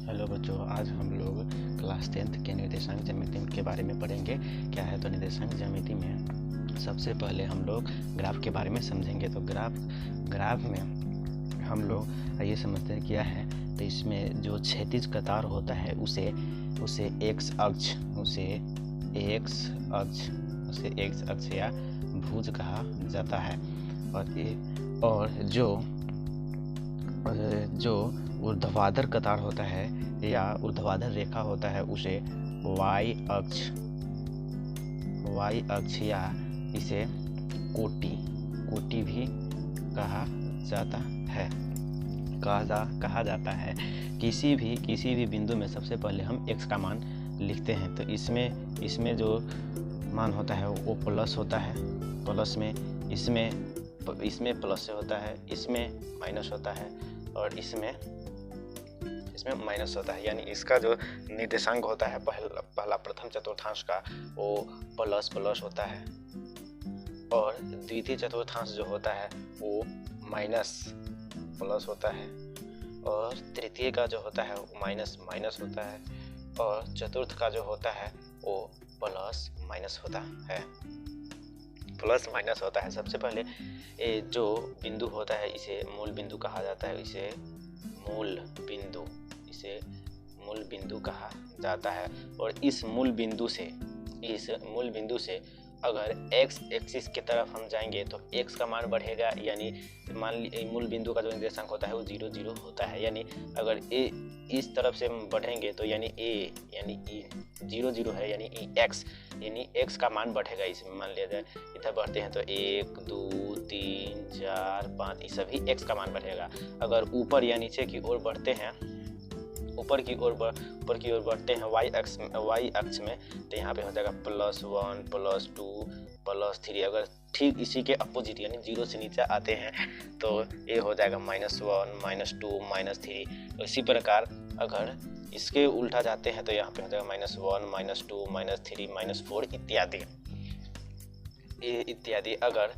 Hello बच्चों, आज हम लोग क्लास 10th के निर्देशांक ज्यामिति के बारे में पढ़ेंगे। क्या है तो निर्देशांक ज्यामिति में सबसे पहले हम लोग ग्राफ के बारे में समझेंगे। तो ग्राफ में हम लोग ये समझते हैं क्या है। तो इसमें जो क्षैतिज कतार होता है उसे एक्स अक्ष या भुज कहा जाता है। और जो ऊर्ध्वाधर कतार होता है या ऊर्ध्वाधर रेखा होता है उसे वाई अक्ष या इसे कोटि भी कहा जाता है। किसी भी बिंदु में सबसे पहले हम x का मान लिखते हैं। तो इसमें जो मान होता है वो प्लस होता है, प्लस में इसमें प्लस से होता है, इसमें माइनस होता है और इसमें माइनस होता है। यानी इसका जो निर्देशांक होता है पहला प्रथम चतुर्थांश का वो प्लस होता है और द्वितीय चतुर्थांश जो होता है वो माइनस प्लस होता है और तृतीय का जो होता है वो माइनस होता है और चतुर्थ का जो होता है वो प्लस माइनस होता है। सबसे पहले जो बिंदु होता है इसे मूल बिंदु कहा जाता है। इसे मूल बिंदु कहा जाता है और इस मूल बिंदु से अगर x एक्सिस की तरफ हम जाएंगे तो x का मान बढ़ेगा। यानी मान लीजिए मूल बिंदु का जो निर्देशांक होता है वो 0 0 होता है। यानी अगर a इस तरफ से हम बढ़ेंगे तो यानी e 0 0 है, यानी x का मान बढ़ेगा। इसमें मान लिया जाए इधर बढ़ते हैं तो 1 2 3 4 5 ये सभी x का मान बढ़ेगा। अगर ऊपर या नीचे की ओर बढ़ते हैं, ऊपर की ओर बढ़ते हैं y अक्ष में तो यहाँ पे हो जाएगा +1 +2 +3। अगर ठीक इसी के अपोजिट यानी 0 से नीचे आते हैं तो ये हो जाएगा -1 -2 -3। इसी प्रकार अगर इसके उल्टा जाते हैं तो यहाँ पे हो जाएगा -1 -2 -3 -4 इत्यादि। अगर